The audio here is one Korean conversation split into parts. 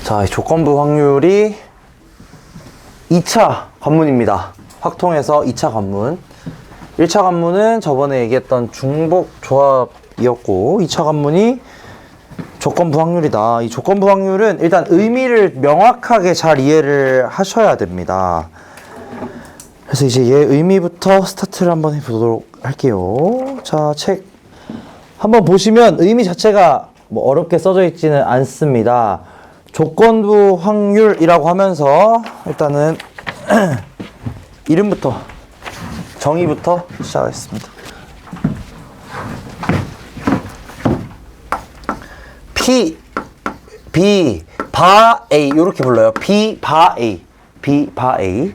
자, 조건부 확률이 2차 관문입니다. 확통해서 2차 관문. 1차 관문은 저번에 얘기했던 중복 조합이었고 2차 관문이 조건부 확률이다. 이 조건부 확률은 일단 의미를 명확하게 잘 이해를 하셔야 됩니다. 그래서 이제 얘 의미부터 스타트를 한번 해보도록 할게요. 자, 책 한번 보시면 의미 자체가 뭐 어렵게 써져 있지는 않습니다. 조건부 확률이라고 하면서 일단은 이름부터 정의부터 시작하겠습니다. P, B, 바 A 이렇게 불러요. B, 바 A, B, 바 A.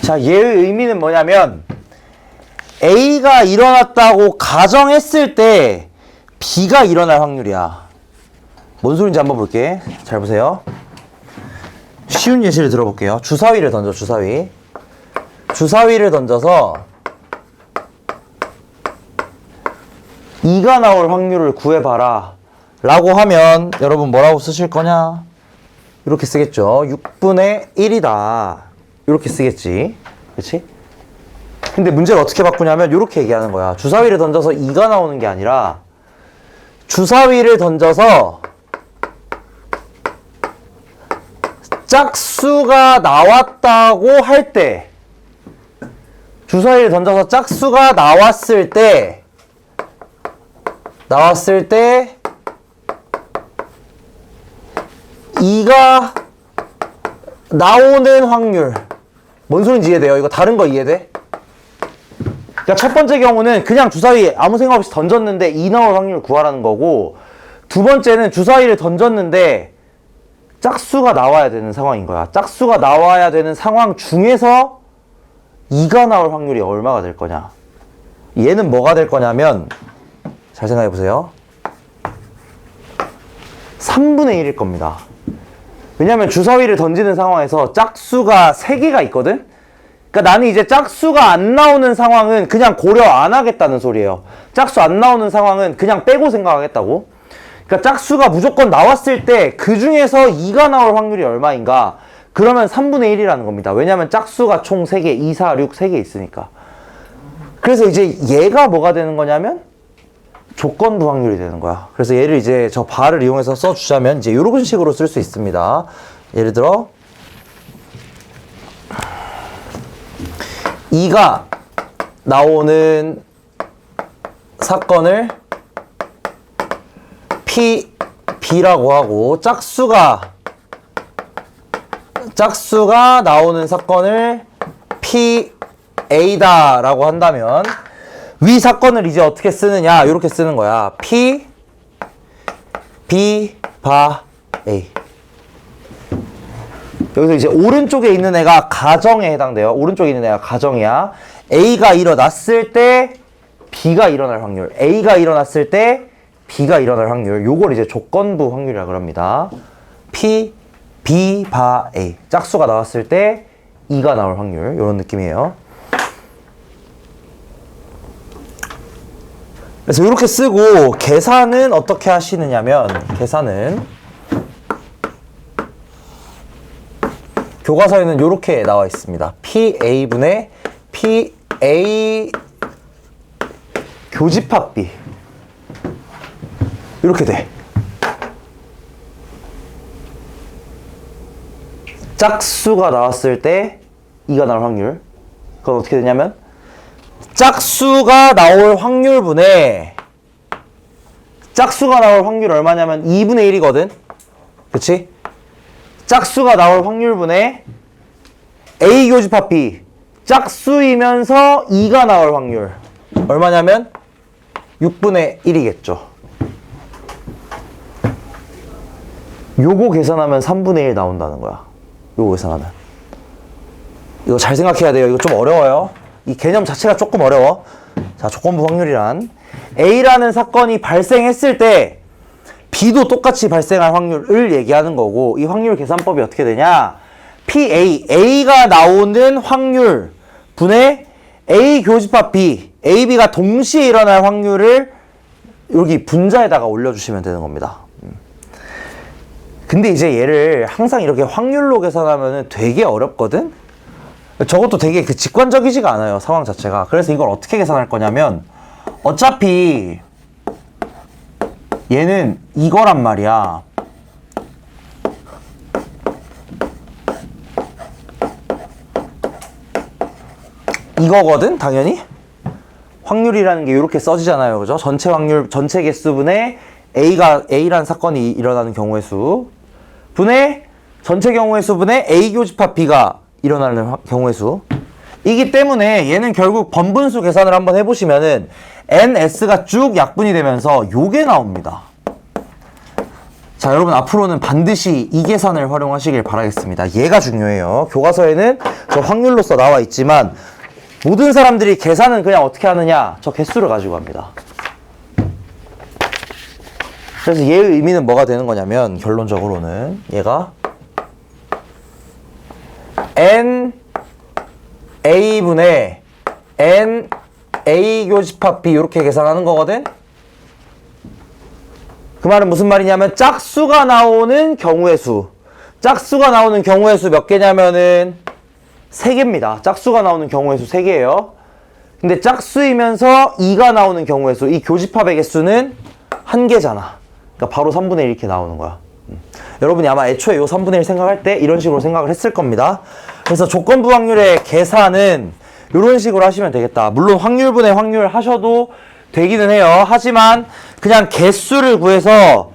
자, 얘의 의미는 뭐냐면 A가 일어났다고 가정했을 때 B가 일어날 확률이야. 뭔 소린지 한번 볼게. 잘 보세요. 쉬운 예시를 들어볼게요. 주사위를 던져, 주사위. 주사위를 던져서 2가 나올 확률을 구해봐라 라고 하면 여러분 뭐라고 쓰실 거냐? 이렇게 쓰겠죠. 6분의 1이다. 이렇게 쓰겠지. 그치? 근데 문제를 어떻게 바꾸냐면 이렇게 얘기하는 거야. 주사위를 던져서 2가 나오는 게 아니라 주사위를 던져서 짝수가 나왔다고 할 때, 주사위를 던져서 짝수가 나왔을 때 2가 나오는 확률. 뭔 소린지 이해돼요? 이거 다른 거 이해돼? 그러니까 첫 번째 경우는 그냥 주사위 아무 생각 없이 던졌는데 2 나올 확률 구하라는 거고, 두 번째는 주사위를 던졌는데 짝수가 나와야 되는 상황인 거야. 짝수가 나와야 되는 상황 중에서 2가 나올 확률이 얼마가 될 거냐. 얘는 뭐가 될 거냐면 잘 생각해 보세요. 3분의 1일 겁니다. 왜냐면 주사위를 던지는 상황에서 짝수가 3개가 있거든? 그러니까 나는 이제 짝수가 안 나오는 상황은 그냥 고려 안 하겠다는 소리예요. 짝수 안 나오는 상황은 그냥 빼고 생각하겠다고. 그러니까 짝수가 무조건 나왔을 때 그 중에서 2가 나올 확률이 얼마인가? 그러면 3분의 1이라는 겁니다. 왜냐면 짝수가 총 3개, 2, 4, 6, 3개 있으니까. 그래서 이제 얘가 뭐가 되는 거냐면 조건부 확률이 되는 거야. 그래서 얘를 이제 저 바를 이용해서 써주자면 이제 이런 식으로 쓸 수 있습니다. 예를 들어 2가 나오는 사건을 P, B라고 하고 짝수가 나오는 사건을 P, A다 라고 한다면 위 사건을 이제 어떻게 쓰느냐, 이렇게 쓰는 거야. P, B, 바, A. 여기서 이제 오른쪽에 있는 애가 가정에 해당돼요. 오른쪽에 있는 애가 가정이야. A가 일어났을 때 B가 일어날 확률, A가 일어났을 때 B가 일어날 확률, 요걸 이제 조건부 확률이라고 합니다. P, B, 바, A. 짝수가 나왔을 때 2가 나올 확률, 요런 느낌이에요. 그래서 이렇게 쓰고 계산은 어떻게 하시느냐면, 계산은 교과서에는 이렇게 나와 있습니다. PA분의 PA 교집합비. 이렇게 돼. 짝수가 나왔을 때 2가 나올 확률. 그건 어떻게 되냐면 짝수가 나올 확률분의 짝수가 나올 확률 얼마냐면 2분의 1이거든. 그치? 짝수가 나올 확률분의 A 교집합 B. 짝수이면서 2가 나올 확률 얼마냐면 6분의 1이겠죠. 요거 계산하면 3분의 1 나온다는 거야. 요거 계산하면. 이거 잘 생각해야 돼요. 이거 좀 어려워요. 이 개념 자체가 조금 어려워. 자, 조건부 확률이란 A라는 사건이 발생했을 때 B도 똑같이 발생할 확률을 얘기하는 거고, 이 확률 계산법이 어떻게 되냐? PA, A가 나오는 확률 분의 A 교집합 B, A, B가 동시에 일어날 확률을 여기 분자에다가 올려주시면 되는 겁니다. 근데 이제 얘를 항상 이렇게 확률로 계산하면 되게 어렵거든? 저것도 되게 그 직관적이지가 않아요, 상황 자체가. 그래서 이걸 어떻게 계산할 거냐면, 어차피 얘는 이거란 말이야. 이거거든, 당연히? 확률이라는 게 이렇게 써지잖아요, 그죠? 전체 확률, 전체 개수분의 A란 사건이 일어나는 경우의 수 분의 전체 경우의 수분의 A 교집합 B가 일어나는 경우의 수. 이기 때문에 얘는 결국 번분수 계산을 한번 해보시면은 NS가 쭉 약분이 되면서 요게 나옵니다. 자, 여러분 앞으로는 반드시 이 계산을 활용하시길 바라겠습니다. 얘가 중요해요. 교과서에는 저 확률로서 나와 있지만 모든 사람들이 계산은 그냥 어떻게 하느냐? 저 개수를 가지고 합니다. 그래서 얘의 의미는 뭐가 되는 거냐면 결론적으로는 얘가 NA분의 NA 교집합 B 이렇게 계산하는 거거든? 그 말은 무슨 말이냐면 짝수가 나오는 경우의 수. 짝수가 나오는 경우의 수 몇 개냐면은 3개입니다. 짝수가 나오는 경우의 수 3개예요. 근데 짝수이면서 2가 나오는 경우의 수, 이 교집합의 개수는 1개잖아. 그러니까 바로 3분의 1 이렇게 나오는 거야. 여러분이 아마 애초에 요 3분의 1 생각할 때 이런 식으로 생각을 했을 겁니다. 그래서 조건부 확률의 계산은 이런 식으로 하시면 되겠다. 물론 확률분의 확률 하셔도 되기는 해요. 하지만 그냥 개수를 구해서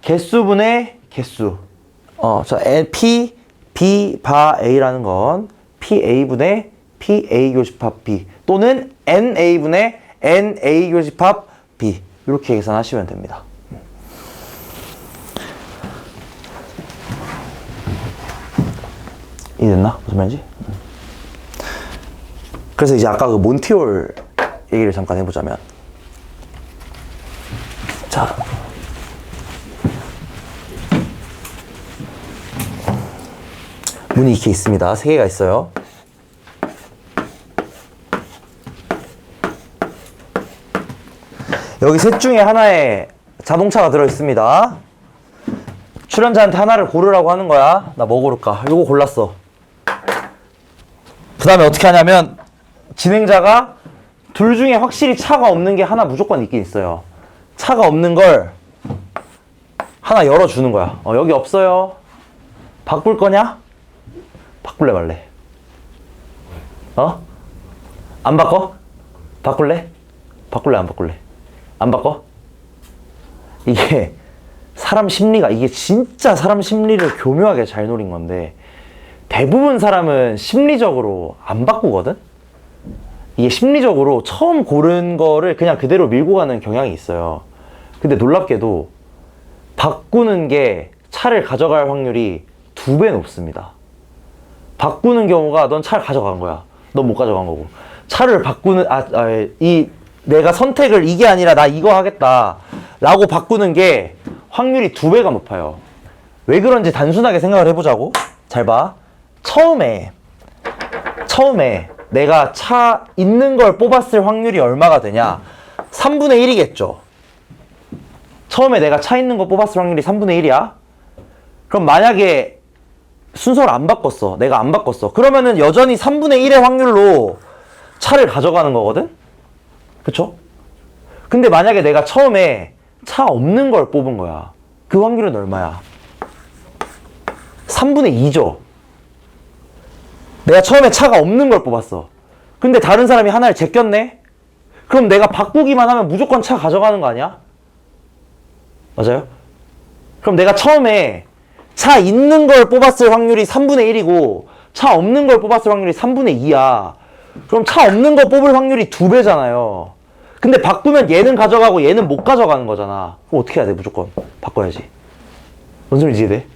개수분의 개수. 자, P, B, 바 A라는 건 PA분의 PA 교집합 B 또는 NA분의 NA 교집합 B 이렇게 계산하시면 됩니다. 이해됐나? 무슨 말인지? 그래서 이제 아까 그 몬티올 얘기를 잠깐 해보자면, 자, 문이 이렇게 있습니다. 3개가 있어요. 여기 셋 중에 하나에 자동차가 들어있습니다. 출연자한테 하나를 고르라고 하는 거야. 나 뭐 고를까? 요거 골랐어. 그 다음에 어떻게 하냐면 진행자가 둘 중에 확실히 차가 없는 게 하나 무조건 있긴 있어요. 차가 없는 걸 하나 열어주는 거야. 여기 없어요. 바꿀 거냐? 바꿀래 말래? 안 바꿔? 바꿀래? 바꿀래 안 바꿀래? 안 바꿔? 이게 사람 심리가, 이게 진짜 사람 심리를 교묘하게 잘 노린 건데 대부분 사람은 심리적으로 안 바꾸거든? 이게 심리적으로 처음 고른 거를 그냥 그대로 밀고 가는 경향이 있어요. 근데 놀랍게도 바꾸는 게 차를 가져갈 확률이 2배 높습니다. 바꾸는 경우가 넌 차를 가져간 거야. 넌 못 가져간 거고. 차를 바꾸는, 내가 선택을 이게 아니라 나 이거 하겠다 라고 바꾸는 게 확률이 2배가 높아요. 왜 그런지 단순하게 생각을 해보자고. 잘 봐. 처음에 내가 차 있는 걸 뽑았을 확률이 얼마가 되냐? 3분의 1이겠죠. 처음에 내가 차 있는 거 뽑았을 확률이 3분의 1이야? 그럼 만약에 순서를 안 바꿨어. 내가 안 바꿨어. 그러면은 여전히 3분의 1의 확률로 차를 가져가는 거거든? 그쵸? 근데 만약에 내가 처음에 차 없는 걸 뽑은 거야. 그 확률은 얼마야? 3분의 2죠. 내가 처음에 차가 없는 걸 뽑았어. 근데 다른 사람이 하나를 제꼈네? 그럼 내가 바꾸기만 하면 무조건 차 가져가는 거 아니야? 맞아요? 그럼 내가 처음에 차 있는 걸 뽑았을 확률이 3분의 1이고 차 없는 걸 뽑았을 확률이 3분의 2야. 그럼 차 없는 거 뽑을 확률이 2배잖아요. 근데 바꾸면 얘는 가져가고 얘는 못 가져가는 거잖아. 그럼 어떻게 해야 돼? 무조건 바꿔야지. 뭔 소리인지 이해돼?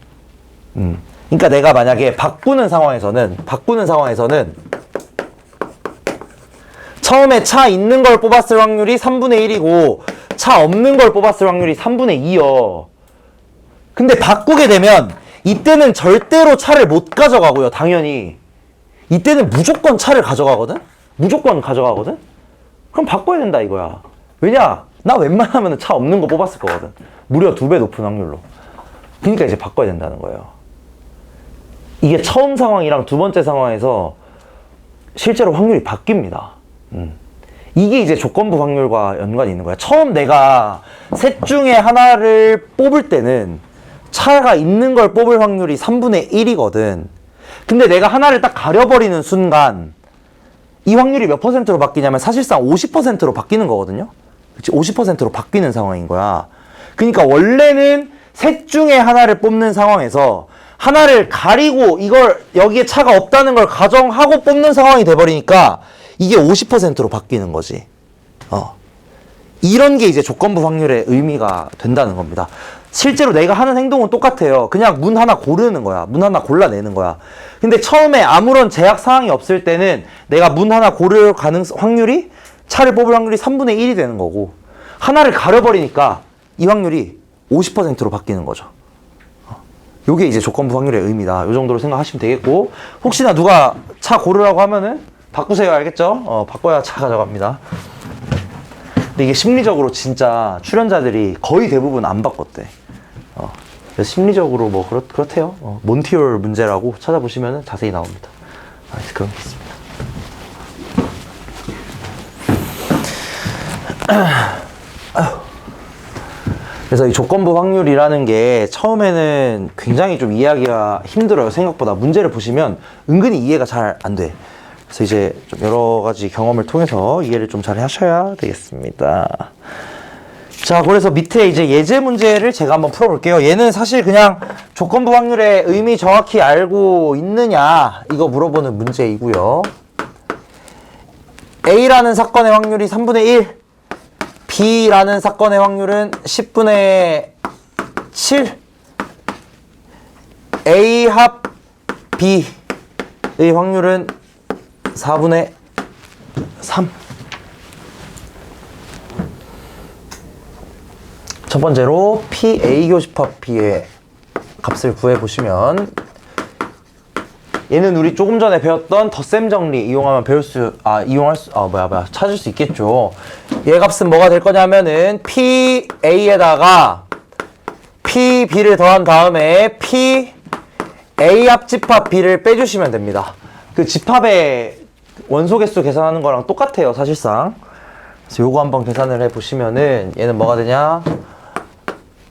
그러니까 내가 만약에 바꾸는 상황에서는 처음에 차 있는 걸 뽑았을 확률이 3분의 1이고 차 없는 걸 뽑았을 확률이 3분의 2여. 근데 바꾸게 되면 이때는 절대로 차를 못 가져가고요. 당연히 이때는 무조건 차를 가져가거든? 무조건 가져가거든? 그럼 바꿔야 된다 이거야. 왜냐? 나 웬만하면 차 없는 거 뽑았을 거거든. 무려 2배 높은 확률로. 그러니까 이제 바꿔야 된다는 거예요. 이게 처음 상황이랑 두 번째 상황에서 실제로 확률이 바뀝니다. 이게 이제 조건부 확률과 연관이 있는 거야. 처음 내가 셋 중에 하나를 뽑을 때는 차가 있는 걸 뽑을 확률이 3분의 1이거든. 근데 내가 하나를 딱 가려버리는 순간 이 확률이 몇 퍼센트로 바뀌냐면 사실상 50%로 바뀌는 거거든요. 그치? 50%로 바뀌는 상황인 거야. 그러니까 원래는 셋 중에 하나를 뽑는 상황에서 하나를 가리고 이걸 여기에 차가 없다는 걸 가정하고 뽑는 상황이 돼버리니까 이게 50%로 바뀌는 거지. 이런 게 이제 조건부 확률의 의미가 된다는 겁니다. 실제로 내가 하는 행동은 똑같아요. 그냥 문 하나 고르는 거야. 문 하나 골라내는 거야. 근데 처음에 아무런 제약 사항이 없을 때는 내가 문 하나 고를 확률이 차를 뽑을 확률이 3분의 1이 되는 거고 하나를 가려버리니까 이 확률이 50%로 바뀌는 거죠. 요게 이제 조건부 확률의 의미다. 요 정도로 생각하시면 되겠고 혹시나 누가 차 고르라고 하면은 바꾸세요. 알겠죠? 바꿔야 차 가져갑니다. 근데 이게 심리적으로 진짜 출연자들이 거의 대부분 안 바꿨대. 그래서 심리적으로 뭐 그렇대요. 몬티올 문제라고 찾아보시면 자세히 나옵니다. 그런 게 있습니다. 그래서 이 조건부 확률이라는 게 처음에는 굉장히 좀 이해하기가 힘들어요. 생각보다. 문제를 보시면 은근히 이해가 잘 안 돼. 그래서 이제 좀 여러 가지 경험을 통해서 이해를 좀 잘 하셔야 되겠습니다. 자, 그래서 밑에 이제 예제 문제를 제가 한번 풀어볼게요. 얘는 사실 그냥 조건부 확률의 의미 정확히 알고 있느냐 이거 물어보는 문제이고요. A라는 사건의 확률이 3분의 1, B라는 사건의 확률은 10분의 7, A 합 B의 확률은 4분의 3. 첫 번째로 PA 교집합 B의 값을 구해보시면 얘는 우리 조금 전에 배웠던 덧셈 정리 이용하면 찾을 수 있겠죠. 얘 값은 뭐가 될 거냐면은 PA에다가 PB를 더한 다음에 PA 합집합 B를 빼주시면 됩니다. 그 집합의 원소 개수 계산하는 거랑 똑같아요, 사실상. 그래서 요거 한번 계산을 해보시면은 얘는 뭐가 되냐?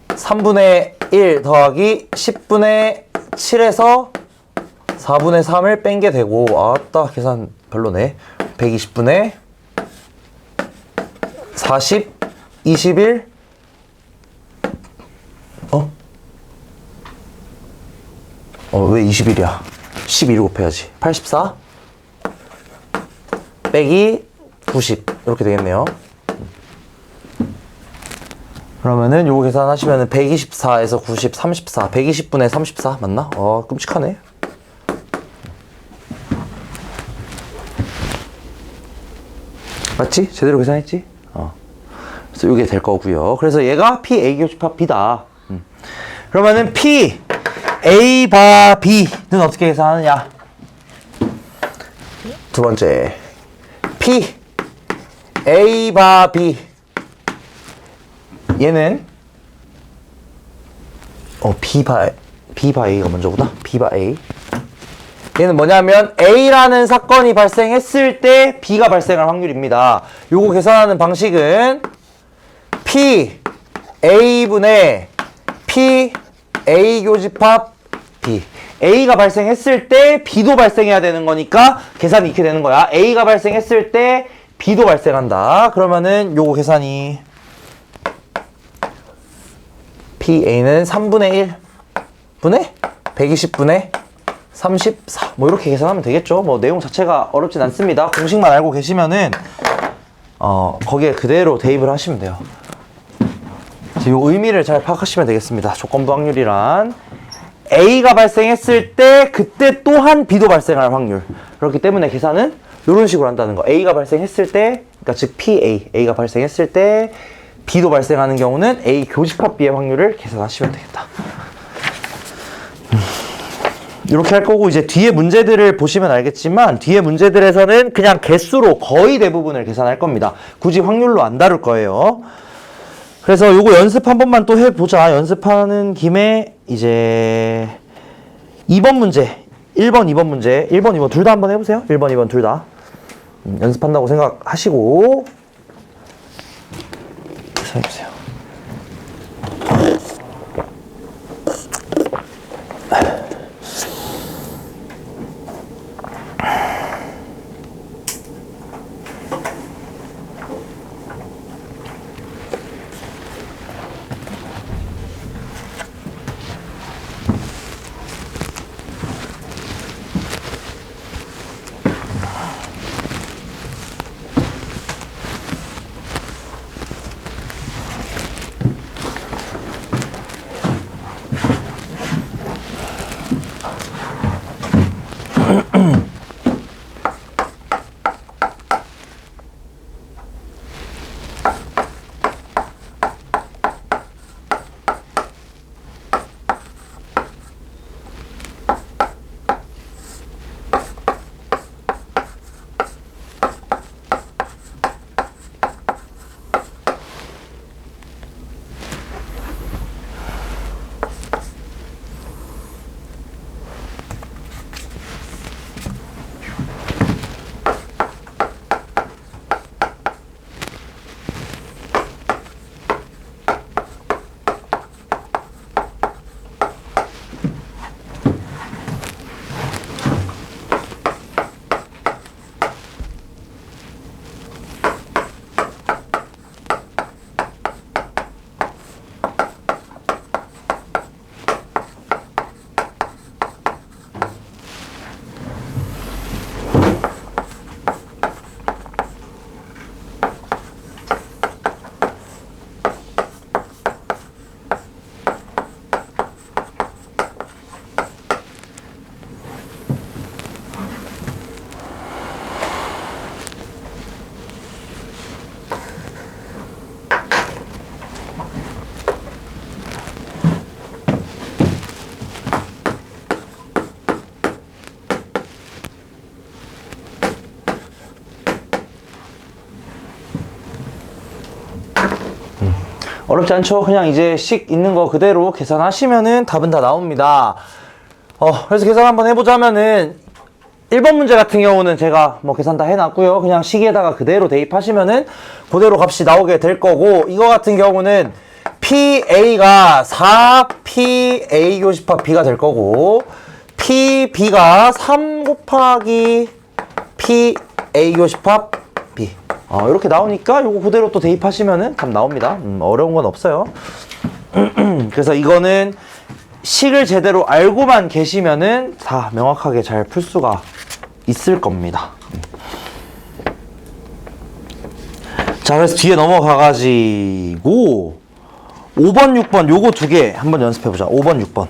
3분의 1 더하기 10분의 7에서 4분의 3을 뺀 게 되고, 아따, 계산 별로네. 120분의 40, 21, 왜 21이야? 12를 곱해야지. 84 빼기 90 이렇게 되겠네요. 그러면은 요거 계산하시면은 124에서 90, 34, 120분의 34 맞나? 끔찍하네. 맞지? 제대로 계산했지? 그래서 요게 될 거고요. 그래서 얘가 PA 교집합 B다. 그러면은 P A 바 B는 어떻게 계산하느냐? 두 번째 P A 바 B 얘는 B 바 A가 먼저구나. B 바 A 얘는 뭐냐면 A라는 사건이 발생했을 때 B가 발생할 확률입니다. 요거 계산하는 방식은 P A분의 P A 교집합 B. A가 발생했을 때 B도 발생해야 되는 거니까 계산이 이렇게 되는 거야. A가 발생했을 때 B도 발생한다. 그러면은 요거 계산이 PA는 3분의 1 분의 120분의 34 뭐 이렇게 계산하면 되겠죠. 뭐 내용 자체가 어렵진 않습니다. 공식만 알고 계시면은 거기에 그대로 대입을 하시면 돼요. 이 의미를 잘 파악하시면 되겠습니다. 조건부 확률이란 A가 발생했을 때 그때 또한 B도 발생할 확률. 그렇기 때문에 계산은 이런 식으로 한다는 거. A가 발생했을 때, 그러니까 즉 A가 발생했을 때 B도 발생하는 경우는 A 교집합 B의 확률을 계산하시면 되겠다. 이렇게 할 거고, 이제 뒤에 문제들을 보시면 알겠지만 뒤에 문제들에서는 그냥 개수로 거의 대부분을 계산할 겁니다. 굳이 확률로 안 다룰 거예요. 그래서 요거 연습 한 번만 또 해보자. 연습하는 김에 이제 2번 문제, 1번, 2번 문제, 1번, 2번 둘 다 한번 해보세요. 1번, 2번 둘 다. 연습한다고 생각하시고 해보세요. 어렵지 않죠? 그냥 이제 식 있는 거 그대로 계산하시면은 답은 다 나옵니다. 그래서 계산 한번 해보자면은 1번 문제 같은 경우는 제가 뭐 계산 다 해놨고요. 그냥 식에다가 그대로 대입하시면은 그대로 값이 나오게 될 거고, 이거 같은 경우는 PA가 4PA 교집합 B가 될 거고, PB가 3 곱하기 PA 교집합 B. 이렇게 나오니까 요거 그대로 또 대입하시면은 답 나옵니다. 어려운 건 없어요. 그래서 이거는 식을 제대로 알고만 계시면은 다 명확하게 잘 풀 수가 있을 겁니다. 자, 그래서 뒤에 넘어가가지고 5번, 6번 요거 두 개 한번 연습해보자. 5번, 6번.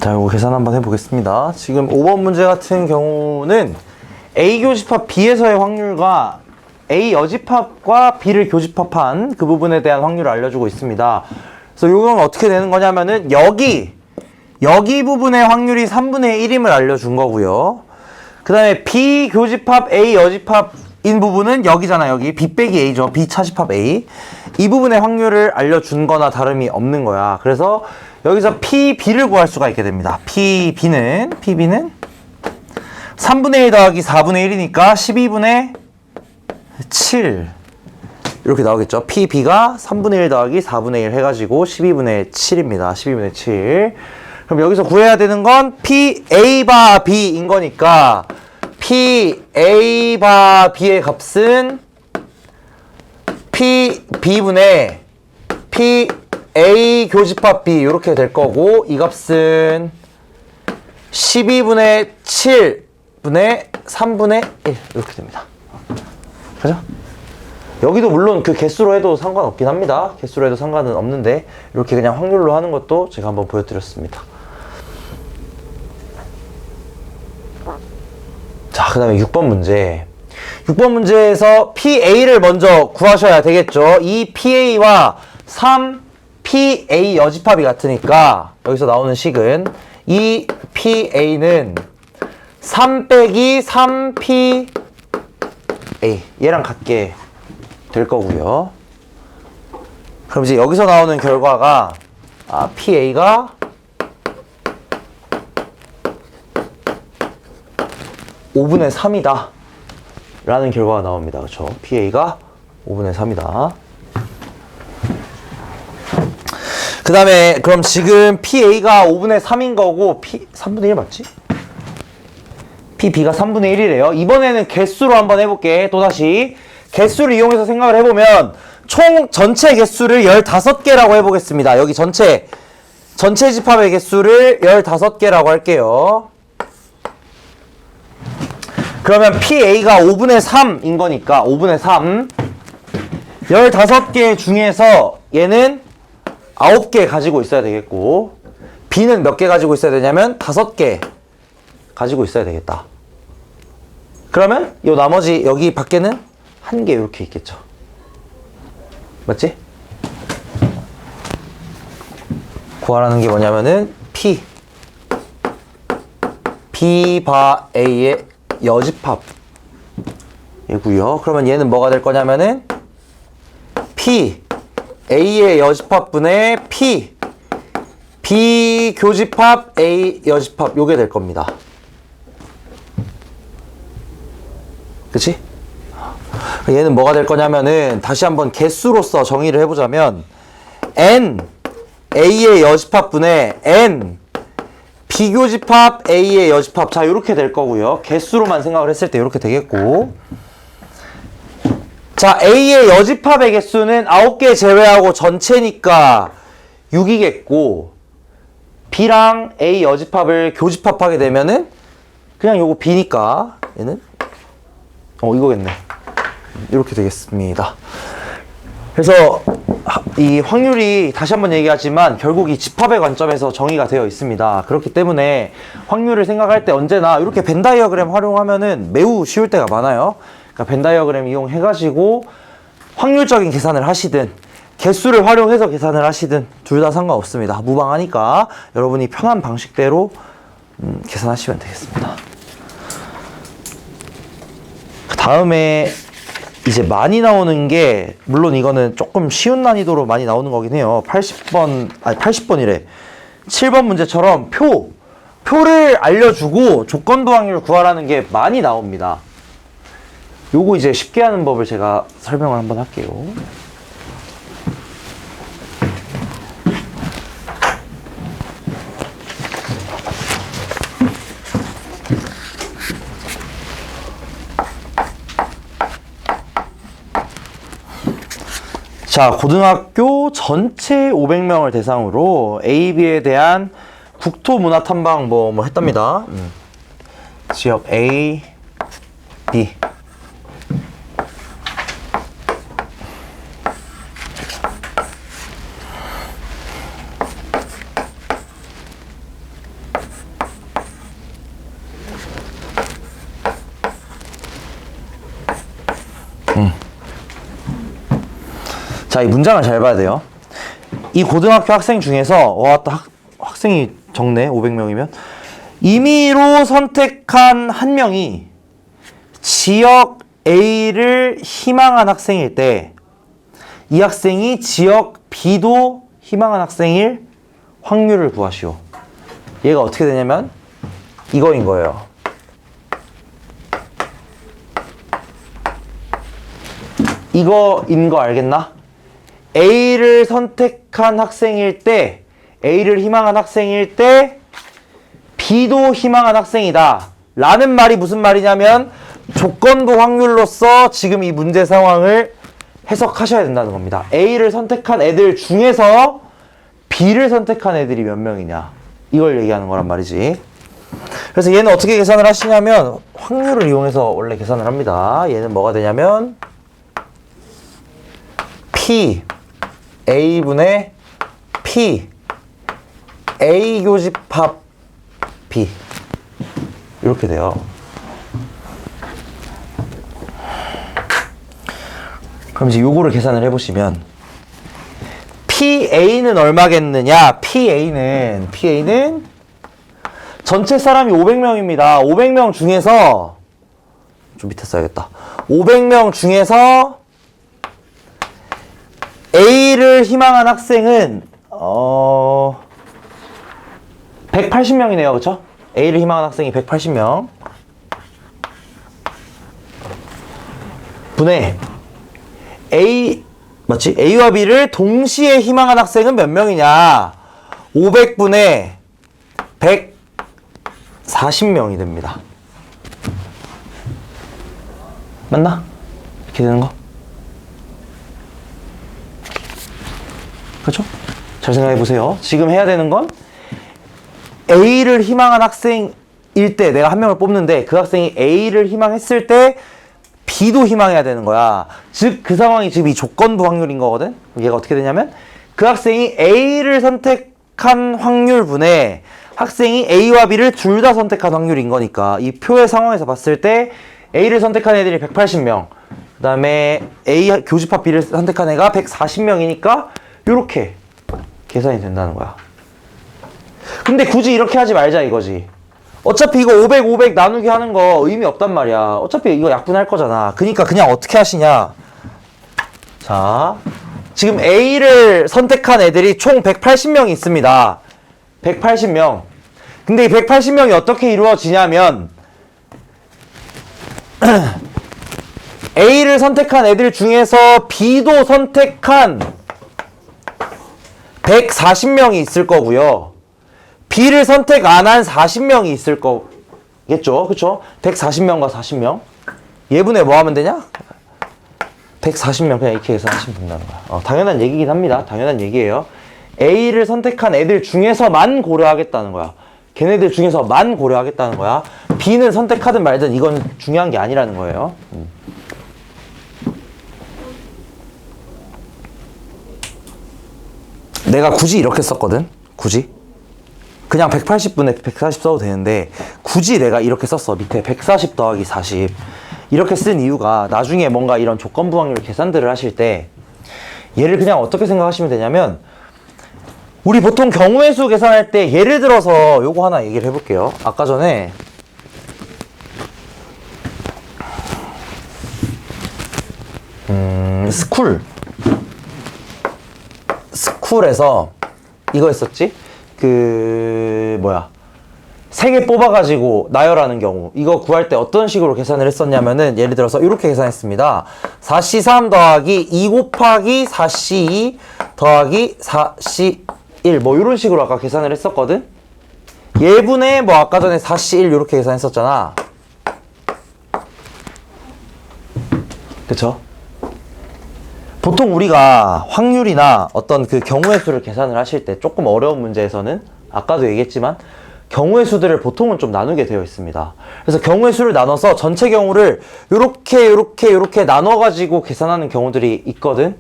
자, 이거 계산 한번 해보겠습니다. 지금 5번 문제 같은 경우는 A 교집합 B에서의 확률과 A 여집합과 B를 교집합한 그 부분에 대한 확률을 알려주고 있습니다. 그래서 이건 어떻게 되는 거냐면은 여기 부분의 확률이 3분의 1임을 알려준 거고요. 그 다음에 B 교집합 A 여집합인 부분은 여기잖아. 여기 B 빼기 A죠. B 차집합 A. 이 부분의 확률을 알려준 거나 다름이 없는 거야. 그래서 여기서 PB를 구할 수가 있게 됩니다. PB는 3분의 1 더하기 4분의 1이니까 12분의 7 이렇게 나오겠죠. PB가 3분의 1 더하기 4분의 1 해가지고 12분의 7입니다. 12분의 7. 그럼 여기서 구해야 되는 건 PA 바 B인 거니까 PA 바 B의 값은 PB분의 PA 교집합 B 이렇게 될 거고 이 값은 12분의 7분의 3분의 1 이렇게 됩니다. 그죠? 여기도 물론 그 개수로 해도 상관없긴 합니다. 개수로 해도 상관은 없는데 이렇게 그냥 확률로 하는 것도 제가 한번 보여드렸습니다. 자, 그 다음에 6번 문제. 6번 문제에서 PA를 먼저 구하셔야 되겠죠. 이 PA와 3PA 여집합이 같으니까 여기서 나오는 식은 이 PA는 3 빼기 3PA 얘랑 같게 될 거고요. 그럼 이제 여기서 나오는 결과가 PA가 5분의 3이다 라는 결과가 나옵니다. 그렇죠? PA가 5분의 3이다. 그 다음에 그럼 지금 PA가 5분의 3인 거고 3분의 1 맞지? PB가 3분의 1이래요. 이번에는 개수로 한번 해볼게. 또다시 개수를 이용해서 생각을 해보면 총 전체 개수를 15개라고 해보겠습니다. 여기 전체 집합의 개수를 15개라고 할게요. 그러면 PA가 5분의 3인 거니까 5분의 3 15개 중에서 얘는 9개 가지고 있어야 되겠고 B는 몇 개 가지고 있어야 되냐면 5개 가지고 있어야 되겠다. 그러면 요 나머지 여기 밖에는 1개 이렇게 있겠죠. 맞지? 구하라는 게 뭐냐면은 B 바 A의 여집합 얘고요. 그러면 얘는 뭐가 될 거냐면은 P A의 여집합분의 B 교집합 A 여집합 요게 될 겁니다. 그치? 얘는 뭐가 될 거냐면은 다시 한번 개수로서 정의를 해보자면 N A의 여집합분의 N 비교집합 A의 여집합 자 요렇게 될 거고요. 개수로만 생각을 했을 때 요렇게 되겠고 자 A의 여집합의 개수는 9개 제외하고 전체니까 6이겠고 B랑 A 여집합을 교집합하게 되면은 그냥 요거 B니까 얘는 이거겠네. 이렇게 되겠습니다. 그래서 이 확률이 다시 한번 얘기하지만 결국 이 집합의 관점에서 정의가 되어 있습니다. 그렇기 때문에 확률을 생각할 때 언제나 이렇게 벤 다이어그램 활용하면은 매우 쉬울 때가 많아요. 그러니까 벤 다이어그램 이용해가지고 확률적인 계산을 하시든 개수를 활용해서 계산을 하시든 둘 다 상관없습니다. 무방하니까 여러분이 편한 방식대로 계산하시면 되겠습니다. 그 다음에 이제 많이 나오는 게 물론 이거는 조금 쉬운 난이도로 많이 나오는 거긴 해요. 80번이래. 7번 문제처럼 표를 알려주고 조건부 확률 구하라는 게 많이 나옵니다. 요거 이제 쉽게 하는 법을 제가 설명을 한번 할게요. 자, 고등학교 전체 500명을 대상으로 A, B에 대한 국토 문화 탐방 뭐 했답니다. 지역 A, B. 자, 이 문장을 잘 봐야 돼요. 이 고등학교 학생 중에서 와, 또 학생이 적네. 500명이면 임의로 선택한 한 명이 지역 A를 희망한 학생일 때 이 학생이 지역 B도 희망한 학생일 확률을 구하시오. 얘가 어떻게 되냐면 이거인 거예요. 이거인 거 알겠나? A를 선택한 학생일 때, A를 희망한 학생일 때 B도 희망한 학생이다 라는 말이 무슨 말이냐면 조건부 확률로서 지금 이 문제 상황을 해석하셔야 된다는 겁니다. A를 선택한 애들 중에서 B를 선택한 애들이 몇 명이냐 이걸 얘기하는 거란 말이지. 그래서 얘는 어떻게 계산을 하시냐면 확률을 이용해서 원래 계산을 합니다. 얘는 뭐가 되냐면 P A분의 P A 교집합 B 이렇게 돼요. 그럼 이제 요거를 계산을 해보시면 PA는 얼마겠느냐? PA는 전체 사람이 500명입니다. 500명 중에서 좀 밑에 써야겠다. 500명 중에서 A를 희망한 학생은 180명이네요. 그쵸? A를 희망한 학생이 180명 분의 맞지? A와 B를 동시에 희망한 학생은 몇 명이냐? 500분의 140명이 됩니다. 맞나? 이렇게 되는 거? 그렇죠? 잘 생각해 보세요. 지금 해야 되는 건 A를 희망한 학생일 때 내가 한 명을 뽑는데 그 학생이 A를 희망했을 때 B도 희망해야 되는 거야. 즉 그 상황이 지금 이 조건부 확률인 거거든. 얘가 어떻게 되냐면 그 학생이 A를 선택한 확률분의 학생이 A와 B를 둘 다 선택한 확률인 거니까 이 표의 상황에서 봤을 때 A를 선택한 애들이 180명 그 다음에 A 교집합 B를 선택한 애가 140명이니까 요렇게 계산이 된다는 거야. 근데 굳이 이렇게 하지 말자 이거지. 어차피 이거 500, 500 나누기 하는 거 의미 없단 말이야. 어차피 이거 약분할 거잖아. 그러니까 그냥 어떻게 하시냐. 자, 지금 A를 선택한 애들이 총 180명이 있습니다. 180명. 근데 이 180명이 어떻게 이루어지냐면 A를 선택한 애들 중에서 B도 선택한 140명이 있을 거고요. B를 선택 안 한 40명이 있을 거겠죠? 그쵸? 140명과 40명. 얘분에 뭐 하면 되냐? 140명 그냥 이렇게 계산하시면 된다는 거야. 당연한 얘기긴 합니다. 당연한 얘기예요. A를 선택한 애들 중에서만 고려하겠다는 거야. 걔네들 중에서만 고려하겠다는 거야. B는 선택하든 말든 이건 중요한 게 아니라는 거예요. 내가 굳이 이렇게 썼거든. 굳이. 그냥 180분에 140 써도 되는데 굳이 내가 이렇게 썼어. 밑에 140 더하기 40 이렇게 쓴 이유가 나중에 뭔가 이런 조건부 확률 계산들을 하실 때 얘를 그냥 어떻게 생각하시면 되냐면 우리 보통 경우의 수 계산할 때 예를 들어서 요거 하나 얘기를 해볼게요. 아까 전에 스쿨에서 이거 했었지? 뭐야 3개 뽑아가지고 나열하는 경우 이거 구할 때 어떤 식으로 계산을 했었냐면은 예를 들어서 이렇게 계산했습니다. 4C3 더하기 2 곱하기 4C2 더하기 4C1 뭐 이런 식으로 아까 계산을 했었거든. 예분의 뭐 아까 전에 4C1 이렇게 계산했었잖아. 그쵸? 보통 우리가 확률이나 어떤 그 경우의 수를 계산을 하실 때 조금 어려운 문제에서는 아까도 얘기했지만 경우의 수들을 보통은 좀 나누게 되어 있습니다. 그래서 경우의 수를 나눠서 전체 경우를 요렇게 나눠가지고 계산하는 경우들이 있거든.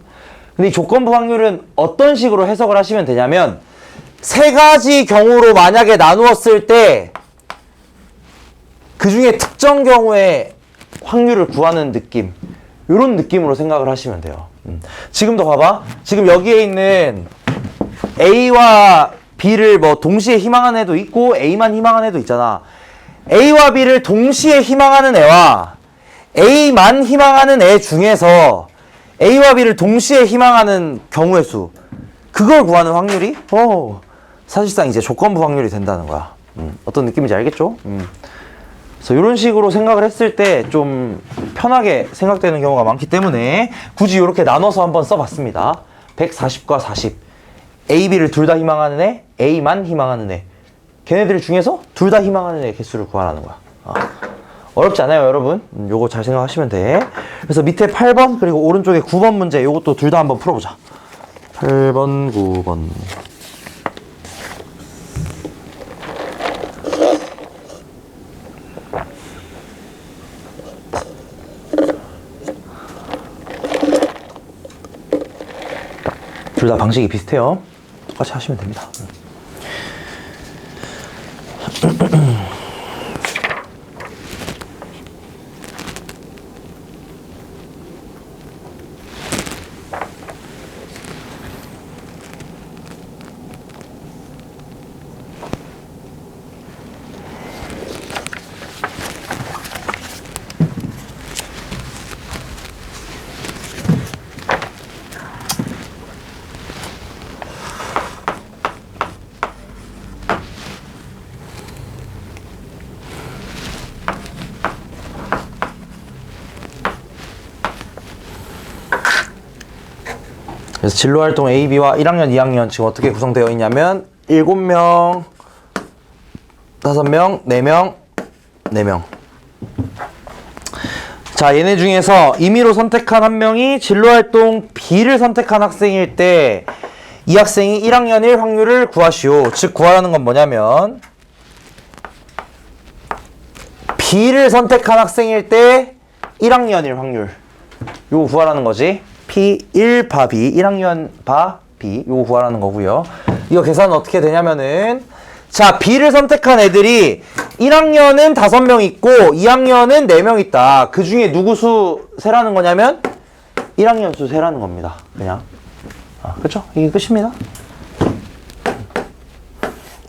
근데 이 조건부 확률은 어떤 식으로 해석을 하시면 되냐면 세 가지 경우로 만약에 나누었을 때 그 중에 특정 경우의 확률을 구하는 느낌 요런 느낌으로 생각을 하시면 돼요. 지금도 봐봐. 지금 여기에 있는 A와 B를 뭐 동시에 희망하는 애도 있고 A만 희망하는 애도 있잖아. A와 B를 동시에 희망하는 애와 A만 희망하는 애 중에서 A와 B를 동시에 희망하는 경우의 수, 그걸 구하는 확률이 사실상 이제 조건부 확률이 된다는 거야. 어떤 느낌인지 알겠죠? 그래서 이런 식으로 생각을 했을 때 좀 편하게 생각되는 경우가 많기 때문에 굳이 이렇게 나눠서 한번 써봤습니다. 140과 40. A, B를 둘 다 희망하는 애, A만 희망하는 애. 걔네들 중에서 둘 다 희망하는 애 개수를 구하라는 거야. 어렵지 않아요, 여러분? 요거 잘 생각하시면 돼. 그래서 밑에 8번 그리고 오른쪽에 9번 문제, 요것도 둘 다 한번 풀어보자. 8번, 9번. 둘 다 방식이 비슷해요. 똑같이 하시면 됩니다. 그래서 진로활동 A, B와 1학년, 2학년 지금 어떻게 구성되어 있냐면 7명, 5명, 4명, 4명. 자, 얘네 중에서 임의로 선택한 한 명이 진로활동 B를 선택한 학생일 때 이 학생이 1학년일 확률을 구하시오. 즉 구하라는 건 뭐냐면 B를 선택한 학생일 때 1학년일 확률, 요거 구하라는 거지. P1 바 B, 1학년 바 B, 요거 구하라는 거고요. 이거 계산은 어떻게 되냐면은, 자, B를 선택한 애들이 1학년은 5명 있고 2학년은 4명 있다. 그 중에 누구 수 세라는 거냐면 1학년 수 세라는 겁니다. 그냥. 그쵸? 이게 끝입니다.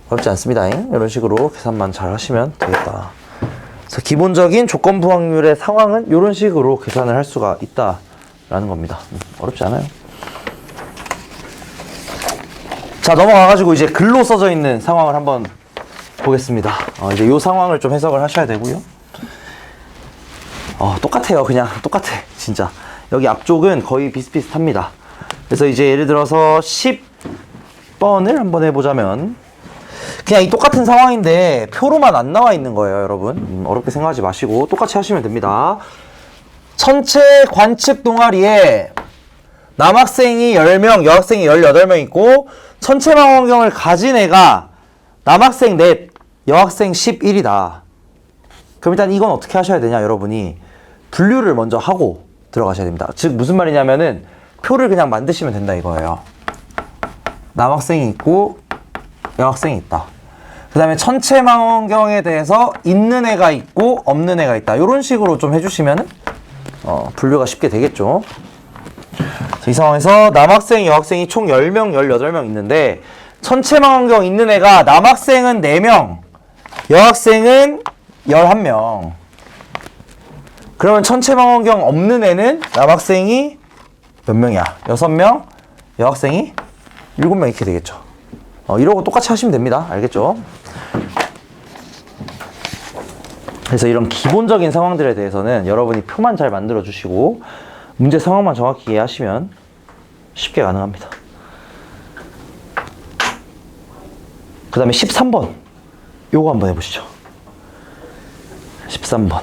어렵지 않습니다. 이런 식으로 계산만 잘 하시면 되겠다. 그래서 기본적인 조건부 확률의 상황은 이런 식으로 계산을 할 수가 있다라는 겁니다. 어렵지 않아요. 자, 넘어가가지고 이제 글로 써져 있는 상황을 한번 보겠습니다. 이제 이 상황을 좀 해석을 하셔야 되고요. 똑같아요. 그냥 똑같아. 진짜. 여기 앞쪽은 거의 비슷비슷합니다. 그래서 이제 예를 들어서 10번을 한번 해보자면, 그냥 이 똑같은 상황인데 표로만 안 나와 있는 거예요, 여러분. 어렵게 생각하지 마시고 똑같이 하시면 됩니다. 전체 관측 동아리에 남학생이 10명, 여학생이 18명 있고 전체 망원경을 가진 애가 남학생 넷, 여학생 11이다. 그럼 일단 이건 어떻게 하셔야 되냐, 여러분이 분류를 먼저 하고 들어가셔야 됩니다. 즉 무슨 말이냐면은 표를 그냥 만드시면 된다 이거예요. 남학생이 있고 여학생이 있다. 그 다음에 전체 망원경에 대해서 있는 애가 있고 없는 애가 있다. 이런 식으로 좀 해주시면 분류가 쉽게 되겠죠. 이 상황에서 남학생, 여학생이 총 10명, 18명 있는데 전체 망원경 있는 애가 남학생은 4명, 여학생은 11명. 그러면 전체 망원경 없는 애는 남학생이 몇 명이야? 6명, 여학생이 7명 이렇게 되겠죠. 이러고 똑같이 하시면 됩니다. 알겠죠? 그래서 이런 기본적인 상황들에 대해서는 여러분이 표만 잘 만들어 주시고 문제 상황만 정확히 이해하시면 쉽게 가능합니다. 그 다음에 13번 요거 한번 해보시죠. 13번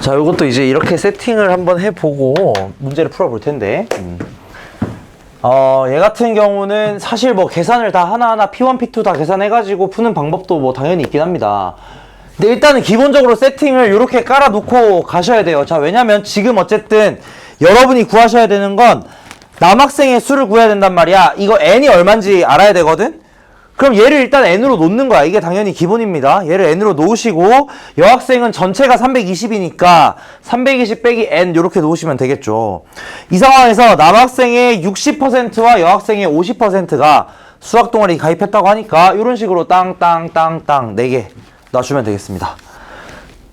자, 이것도 이제 이렇게 세팅을 한번 해보고 문제를 풀어볼 텐데. 얘 같은 경우는 사실 뭐 계산을 다 하나하나 P1, P2 다 계산해가지고 푸는 방법도 뭐 당연히 있긴 합니다. 근데 일단은 기본적으로 세팅을 이렇게 깔아놓고 가셔야 돼요. 자, 왜냐면 지금 어쨌든 여러분이 구하셔야 되는 건 남학생의 수를 구해야 된단 말이야. 이거 n이 얼마인지 알아야 되거든? 그럼 얘를 일단 n으로 놓는 거야. 이게 당연히 기본입니다. 얘를 n으로 놓으시고 여학생은 전체가 320이니까 320 빼기 n 이렇게 놓으시면 되겠죠. 이 상황에서 남학생의 60%와 여학생의 50%가 수학 동아리 가입했다고 하니까 이런 식으로 땅땅땅땅 4개 놔주면 되겠습니다.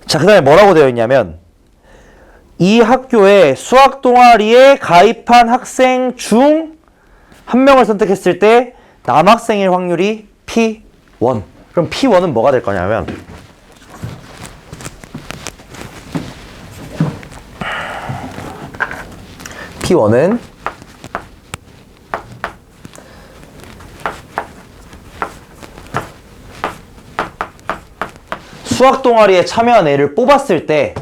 자, 그 다음에 뭐라고 되어 있냐면 이 학교에 수학 동아리에 가입한 학생 중 한 명을 선택했을 때 남학생일 확률이 P1. 그럼 P1은 뭐가 될 거냐면 P1은 수학 동아리에 참여한 애를 뽑았을 때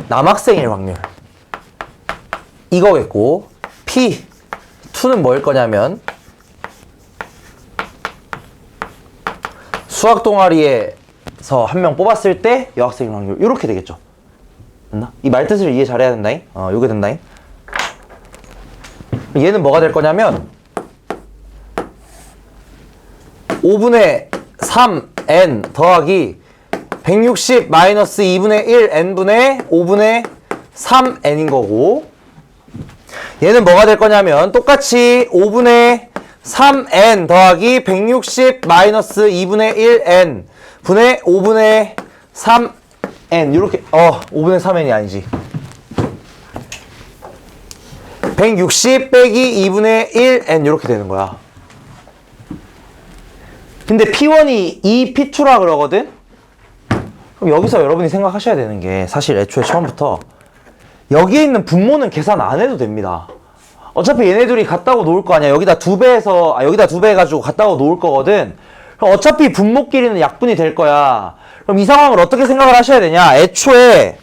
남학생일 확률 이거겠고, P2는 뭐일 거냐면 수학 동아리에서 한 명 뽑았을 때 여학생일 확률 이렇게 되겠죠. 맞나? 이 말뜻을 이해 잘해야 된다잉. 요게 된다잉. 얘는 뭐가 될 거냐면 5분의 3n 더하기 160 마이너스 2분의 1 n분의 5분의 3n인 거고, 얘는 뭐가 될 거냐면 똑같이 5분의 3n 더하기 160 마이너스 2분의 1n 분의 5분의 3n 이렇게 5분의 3n이 아니지 160 빼기 2분의 1n 이렇게 되는 거야. 근데 P1이 2 P2라 그러거든? 그럼 여기서 여러분이 생각하셔야 되는 게 사실 애초에 처음부터 여기에 있는 분모는 계산 안 해도 됩니다. 어차피 얘네들이 같다고 놓을 거 아니야. 여기다 2배 해가지고 같다고 놓을 거거든. 그럼 어차피 분모끼리는 약분이 될 거야. 그럼 이 상황을 어떻게 생각을 하셔야 되냐? 애초에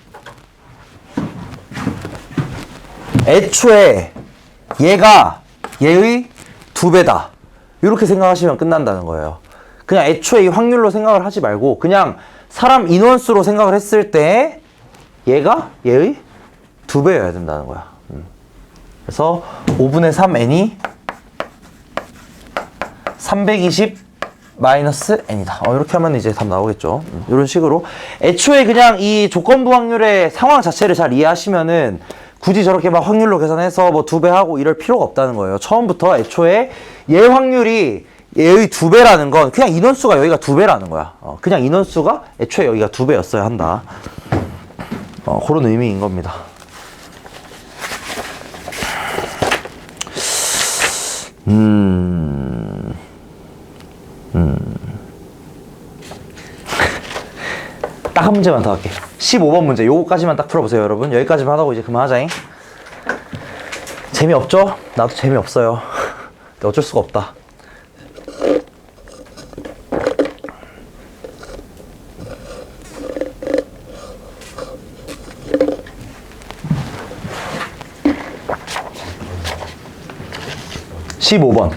얘가 얘의 2배다. 이렇게 생각하시면 끝난다는 거예요. 그냥 애초에 이 확률로 생각을 하지 말고 그냥 사람 인원수로 생각을 했을 때 얘가 얘의 2배여야 된다는 거야. 그래서 5분의 3n이 320 마이너스 n이다. 이렇게 하면 이제 답 나오겠죠. 이런 식으로 애초에 그냥 이 조건부 확률의 상황 자체를 잘 이해하시면은 굳이 저렇게 막 확률로 계산해서 뭐 2배 하고 이럴 필요가 없다는 거예요. 처음부터 애초에 얘 확률이 얘의 2배라는 건 그냥 인원수가 여기가 2배라는 거야. 그냥 인원수가 애초에 여기가 2배였어야 한다. 그런 의미인 겁니다. 딱 한 문제만 더 할게. 15번 문제 요거까지만 딱 풀어보세요. 여러분 여기까지만 하고 이제 그만하자잉. 재미없죠? 나도 재미없어요. 근데 어쩔 수가 없다. (15번)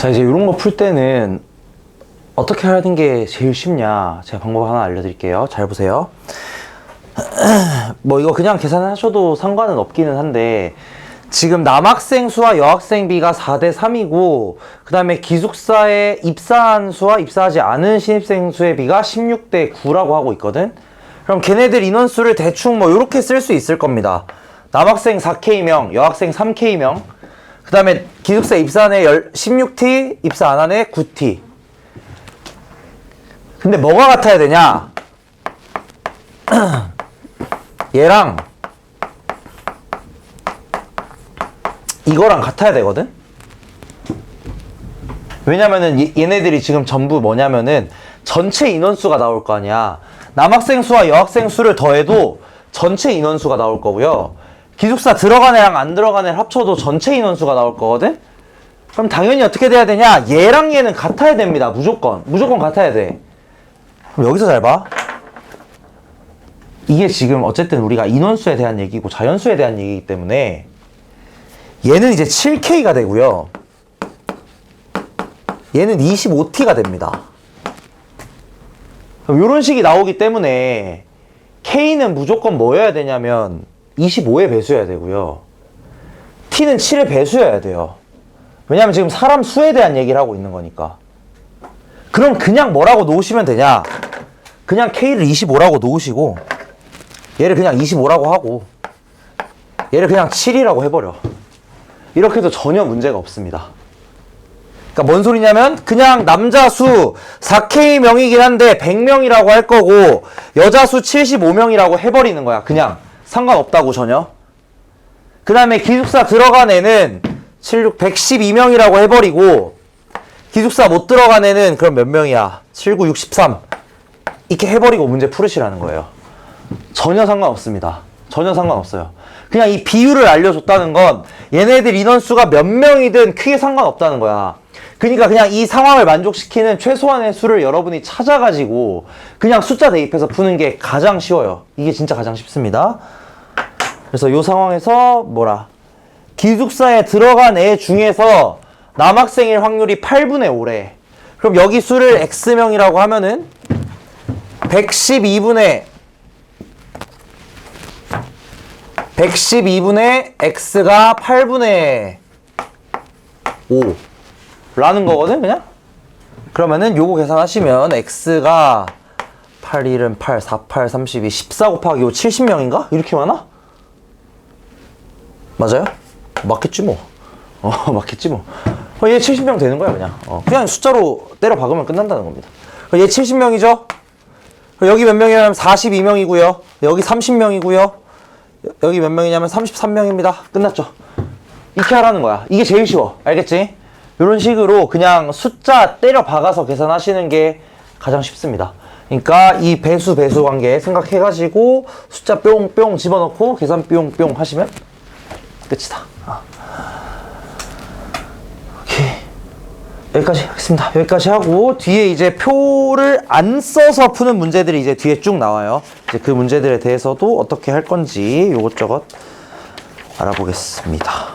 자, 이제 이런 거 풀 때는 어떻게 하는 게 제일 쉽냐, 제가 방법 하나 알려드릴게요. 잘 보세요. 뭐 이거 그냥 계산하셔도 상관은 없기는 한데, 지금 남학생 수와 여학생 비가 4대 3이고 그 다음에 기숙사에 입사한 수와 입사하지 않은 신입생 수의 비가 16대 9라고 하고 있거든. 그럼 걔네들 인원수를 대충 뭐 이렇게 쓸 수 있을 겁니다. 남학생 4K명, 여학생 3K명, 그 다음에 기숙사 입사한 애 16T, 입사 안 한 애 9T. 근데 뭐가 같아야 되냐? 얘랑 이거랑 같아야 되거든? 왜냐면은 얘네들이 지금 전부 뭐냐면은 전체 인원수가 나올 거 아니야. 남학생 수와 여학생 수를 더해도 전체 인원수가 나올 거고요. 기숙사 들어간 애랑 안 들어간 애를 합쳐도 전체 인원수가 나올 거거든? 그럼 당연히 어떻게 돼야 되냐? 얘랑 얘는 같아야 됩니다. 무조건 같아야 돼. 그럼 여기서 잘 봐. 이게 지금 어쨌든 우리가 인원수에 대한 얘기고 자연수에 대한 얘기이기 때문에 얘는 이제 7K가 되고요. 얘는 25T가 됩니다. 그럼 이런 식이 나오기 때문에 K는 무조건 뭐여야 되냐면 25의 배수여야 되고요. T는 7의 배수여야 돼요. 왜냐면 지금 사람 수에 대한 얘기를 하고 있는 거니까. 그럼 그냥 뭐라고 놓으시면 되냐? 그냥 K를 25라고 놓으시고 얘를 그냥 25라고 하고 얘를 그냥 7이라고 해버려. 이렇게 해도 전혀 문제가 없습니다. 그러니까 뭔 소리냐면 그냥 남자 수 4K명이긴 한데 100명이라고 할 거고 여자 수 75명이라고 해버리는 거야. 그냥 상관없다고 전혀. 그 다음에 기숙사 들어간 애는 112명이라고 해버리고 기숙사 못 들어간 애는 그럼 몇 명이야? 79, 63 이렇게 해버리고 문제 풀으시라는 거예요. 전혀 상관없습니다. 전혀 상관없어요. 그냥 이 비율을 알려줬다는 건 얘네들 인원수가 몇 명이든 크게 상관없다는 거야. 그러니까 그냥 이 상황을 만족시키는 최소한의 수를 여러분이 찾아가지고 그냥 숫자 대입해서 푸는 게 가장 쉬워요. 이게 진짜 가장 쉽습니다. 그래서 이 상황에서 뭐라? 기숙사에 들어간 애 중에서 남학생일 확률이 8분의 5래. 그럼 여기 수를 X명이라고 하면은 112분의 X가 8분의 5 라는 거거든, 그냥? 그러면은 요거 계산하시면 X가 8, 1은 8, 4, 8, 32, 14 곱하기 5, 70명인가? 이렇게 많아? 맞아요? 맞겠지 뭐. 맞겠지 뭐. 얘 70명 되는 거야, 그냥. 그냥 숫자로 때려 박으면 끝난다는 겁니다. 얘 70명이죠? 여기 몇 명이냐면 42명이고요. 여기 30명이고요. 여기 몇 명이냐면 33명입니다. 끝났죠? 이렇게 하라는 거야. 이게 제일 쉬워. 알겠지? 이런 식으로 그냥 숫자 때려 박아서 계산하시는 게 가장 쉽습니다. 그러니까 이 배수 관계 생각해가지고 숫자 뿅뿅 집어넣고 계산 뿅뿅 하시면 끝이다. 오케이. 여기까지 하겠습니다. 여기까지 하고 뒤에 이제 표를 안 써서 푸는 문제들이 이제 뒤에 쭉 나와요. 이제 그 문제들에 대해서도 어떻게 할 건지 요것저것 알아보겠습니다.